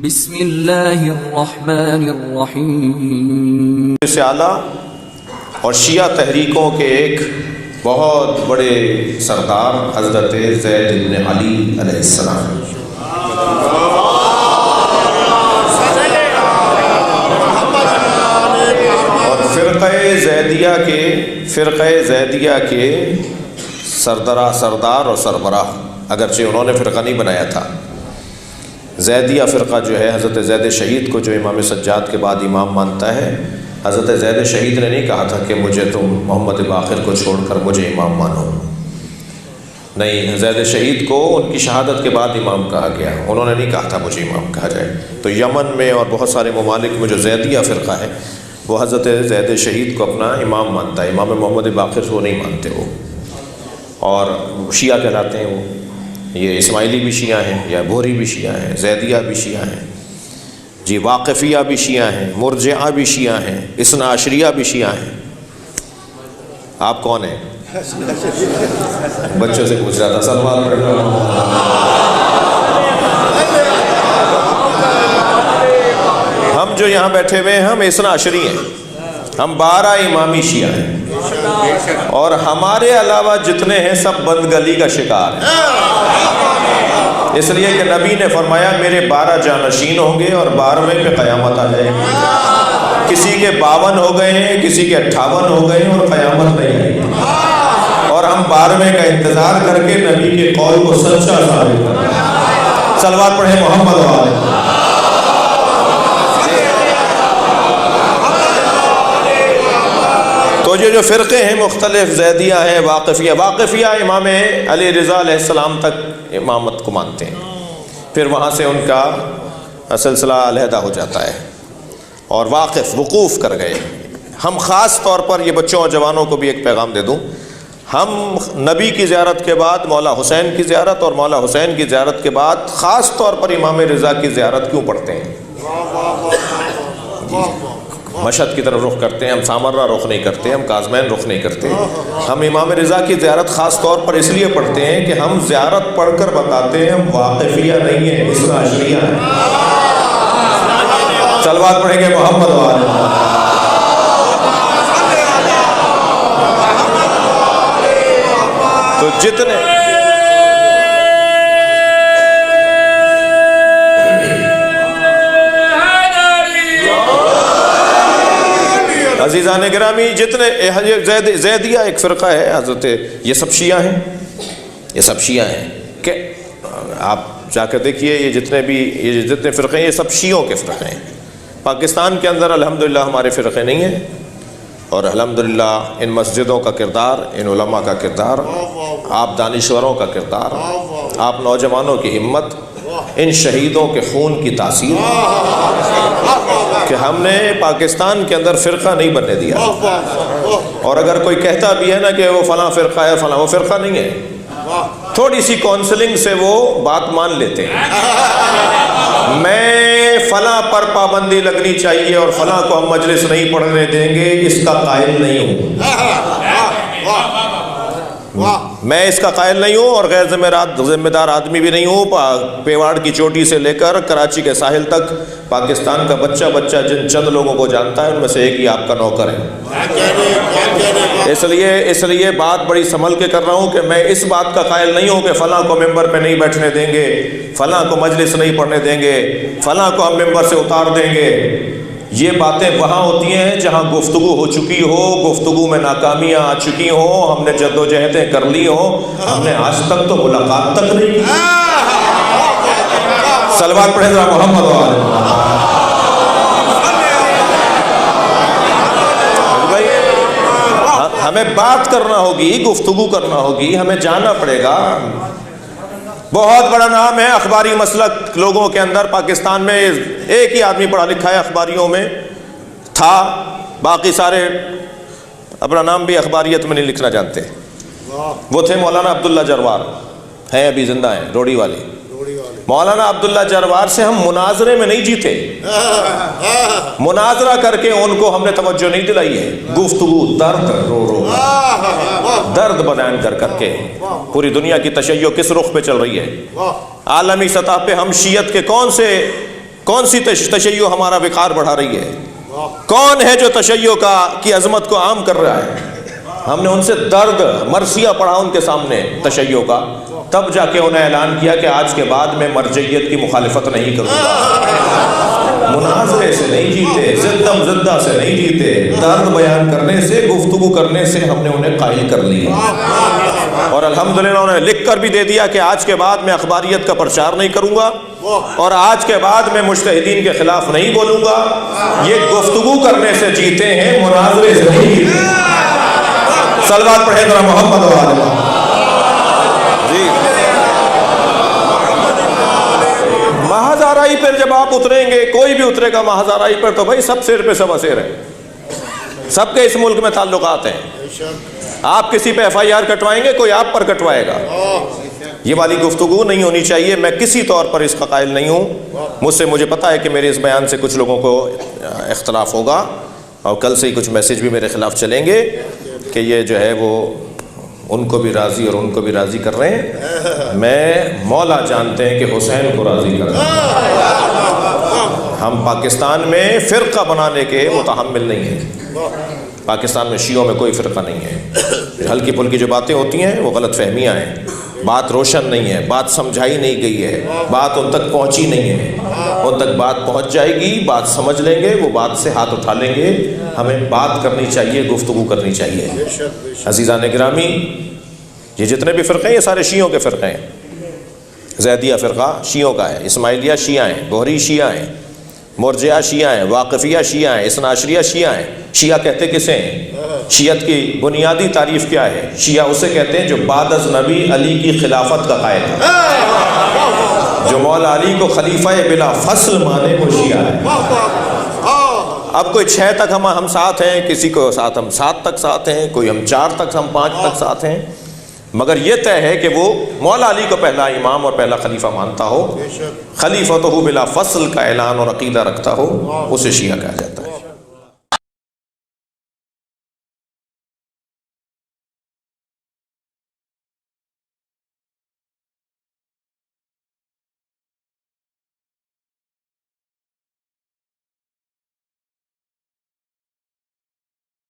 بسم اللہ الرحمن الرحیم. سے اعلیٰ اور شیعہ تحریکوں کے ایک بہت بڑے سردار حضرت زید بن علی علیہ السلام. اور فرقہ زیدیہ کے سردار اور سربراہ، اگرچہ انہوں نے فرقہ نہیں بنایا تھا. زیدیہ فرقہ جو ہے حضرت زید شہید کو جو امام سجاد کے بعد امام مانتا ہے، حضرت زید شہید نے نہیں کہا تھا کہ مجھے تم محمد باقر کو چھوڑ کر مجھے امام مانو. نہیں، زید شہید کو ان کی شہادت کے بعد امام کہا گیا، انہوں نے نہیں کہا تھا مجھے امام کہا جائے. تو یمن میں اور بہت سارے ممالک میں جو زیدیہ فرقہ ہے وہ حضرت زید شہید کو اپنا امام مانتا ہے، امام محمد باقر کو نہیں مانتے وہ، اور شیعہ کہلاتے ہیں. وہ یہ اسماعیلی بھی شیعہ ہیں، یا بھوری بھی شیعہ ہیں، زیدیہ بھی شیعہ ہیں جی، واقفیہ بھی شیعہ ہیں، مرجعہ بھی شیعہ ہیں، اثنا عشریہ بھی شیعہ ہیں. آپ کون ہیں؟ بچوں سے پوچھ رہا تھا. سلمان ہم جو یہاں بیٹھے ہوئے ہیں ہم اثنا عشری ہیں، ہم 12 امامی شیعہ ہیں، اور ہمارے علاوہ جتنے ہیں سب بند گلی کا شکار ہیں. اس لیے کہ نبی نے فرمایا میرے 12 جانشین ہوں گے اور 12ویں پہ قیامت آ جائے گی. کسی کے 52 ہو گئے ہیں، کسی کے 58 ہو گئے ہیں اور قیامت نہیں آئی. اور ہم 12ویں کا انتظار کر کے نبی کے قول کو سچا ثابت کریں. صلوات پڑھیں محمد والے. تو یہ جو فرقے ہیں مختلف، زیدیہ ہیں، واقفیہ امام علی رضا علیہ السلام تک امامت کو مانتے ہیں، پھر وہاں سے ان کا سلسلہ علیحدہ ہو جاتا ہے اور وقوف کر گئے. ہم خاص طور پر یہ بچوں اور جوانوں کو بھی ایک پیغام دے دوں، ہم نبی کی زیارت کے بعد مولا حسین کی زیارت اور مولا حسین کی زیارت کے بعد خاص طور پر امام رضا کی زیارت کیوں پڑھتے ہیں؟ مشہد کی طرف رخ کرتے ہیں، ہم سامرہ رخ نہیں کرتے، ہم کاظمین رخ نہیں کرتے. ہم امام رضا کی زیارت خاص طور پر اس لیے پڑھتے ہیں کہ ہم زیارت پڑھ کر بتاتے ہیں ہم واقفیہ نہیں ہیں، اثنا عشریہ ہیں. صلوات پڑھیں گے محمد والے. تو جتنے عزیزان گرامی، جتنے زیدیہ ایک فرقہ ہے حضرت، یہ سب شیعہ ہیں کہ آپ جا کر دیکھیے یہ جتنے فرقے ہیں یہ سب شیعوں کے فرقے ہیں. پاکستان کے اندر الحمدللہ ہمارے فرقے نہیں ہیں، اور الحمدللہ ان مسجدوں کا کردار، ان علماء کا کردار، آپ دانشوروں کا کردار، آپ نوجوانوں کی ہمت، ان شہیدوں کے خون کی تاثیر کہ ہم نے پاکستان کے اندر فرقہ نہیں بننے دیا. اور اگر کوئی کہتا بھی ہے نا کہ وہ فلاں فرقہ ہے فلاں، وہ فرقہ نہیں ہے. تھوڑی سی کونسلنگ سے وہ بات مان لیتے ہیں. میں فلاں پر پابندی لگنی چاہیے اور فلاں کو ہم مجلس نہیں پڑھنے دیں گے، اس کا قائل نہیں ہوں. میں اس کا قائل نہیں ہوں اور غیر ذمہ دار آدمی بھی نہیں ہوں. پیواڑ کی چوٹی سے لے کر کراچی کے ساحل تک پاکستان کا بچہ جن چند لوگوں کو جانتا ہے ان میں سے ایک ہی آپ کا نوکر ہے. اس لیے بات بڑی سنبھل کے کر رہا ہوں کہ میں اس بات کا قائل نہیں ہوں کہ فلاں کو ممبر پہ نہیں بیٹھنے دیں گے، فلاں کو مجلس نہیں پڑھنے دیں گے، فلاں کو ہم ممبر سے اتار دیں گے. یہ باتیں وہاں ہوتی ہیں جہاں گفتگو ہو چکی ہو، گفتگو میں ناکامیاں آ چکی ہوں، ہم نے جدوجہدیں کر لی ہوں. ہم نے آج تک تو ملاقات تک نہیں کی. صلوات پڑھیں ذرا محمد والے. ہمیں بات کرنا ہوگی، گفتگو کرنا ہوگی، ہمیں جانا پڑے گا. بہت بڑا نام ہے اخباری مسلک لوگوں کے اندر. پاکستان میں ایک ہی آدمی پڑھا لکھا ہے اخباریوں میں تھا، باقی سارے اپنا نام بھی اخباریت میں نہیں لکھنا جانتے. وہ تھے مولانا عبداللہ جروار، ہیں ابھی زندہ ہیں، روڑی والے. مولانا عبداللہ جروار سے ہم مناظرے میں نہیں جیتے، مناظرہ کر کے ان کو ہم نے توجہ نہیں دلائی ہے. گفتگو، درد رو رو درد بیان کر کے. پوری دنیا کی تشیع کس رخ پہ چل رہی ہے؟ عالمی سطح پہ ہم شیعت کے کون سی تشیع ہمارا وقار بڑھا رہی ہے؟ کون ہے جو تشیع کی عظمت کو عام کر رہا ہے؟ ہم نے ان سے درد مرثیہ پڑھا ان کے سامنے تشیع کا، تب جا کے انہیں اعلان کیا کہ آج کے بعد میں مرجعیت کی مخالفت نہیں کروں گا۔ مناظرے سے نہیں جیتے، زدم زدہ سے نہیں جیتے، درد بیان کرنے سے، گفتگو کرنے سے ہم نے انہیں قائل کر لیا، اور الحمدللہ انہیں لکھ کر بھی دے دیا کہ آج کے بعد میں اخباریت کا پرچار نہیں کروں گا، اور آج کے بعد میں مجتہدین کے خلاف نہیں بولوں گا۔ یہ گفتگو کرنے سے جیتے ہیں، مناظرے سے نہیں جیتے۔ صلوات پڑھیں ذرا محمد و آل محمد۔ جی محض آرائی پر جب آپ اتریں گے، کوئی بھی اترے گا محض آرائی پر، تو بھائی سب سیر پہ سب اسیر ہیں، سب کے اس ملک میں تعلقات ہیں۔ آپ کسی پہ ایف آئی آر کٹوائیں گے، کوئی آپ پر کٹوائے گا۔ یہ والی گفتگو نہیں ہونی چاہیے۔ میں کسی طور پر اس کا قائل نہیں ہوں، مجھے پتا ہے کہ میرے اس بیان سے کچھ لوگوں کو اختلاف ہوگا، اور کل سے ہی کچھ میسیج بھی میرے خلاف چلیں گے کہ یہ جو ہے وہ ان کو بھی راضی اور ان کو بھی راضی کر رہے ہیں۔ میں مولا جانتے ہیں کہ حسین کو راضی کر رہے ہیں۔ ہم پاکستان میں فرقہ بنانے کے متحمل نہیں ہیں۔ پاکستان میں شیعوں میں کوئی فرقہ نہیں ہے۔ ہلکی پھلکی جو باتیں ہوتی ہیں وہ غلط فہمیاں ہیں، بات روشن نہیں ہے، بات سمجھائی نہیں گئی ہے، بات ان تک پہنچی نہیں ہے۔ ان تک بات پہنچ جائے گی، بات سمجھ لیں گے، وہ بات سے ہاتھ اٹھا لیں گے۔ ہمیں بات کرنی چاہیے، گفتگو کرنی چاہیے۔ عزیزان گرامی، یہ جتنے بھی فرقے ہیں یہ سارے شیعوں کے فرقے ہیں۔ زیدیہ فرقہ شیعوں کا ہے، اسماعیلیہ شیعہ ہیں، گوہری شیعہ ہیں، مرجعہ شیعہ ہیں، واقفیہ شیعہ ہیں، اثنا عشریہ شیعہ ہیں۔ شیعہ کہتے کسے ہیں؟ شیعت کی بنیادی تعریف کیا ہے؟ شیعہ اسے کہتے ہیں جو بعد از نبی علی کی خلافت کا قائل ہے، جو مولا علی کو خلیفہ بلا فصل مانے، وہ شیعہ ہے۔ اب کوئی 6 تک ہم ساتھ ہیں، کسی کو ساتھ ہم 7 تک ساتھ ہیں، کوئی ہم 4 تک، ہم 5 تک ساتھ ہیں، مگر یہ طے ہے کہ وہ مولا علی کو پہلا امام اور پہلا خلیفہ مانتا ہو، خلیفۃہ بلا فصل کا اعلان اور عقیدہ رکھتا ہو، اسے شیعہ کہا جاتا ہے۔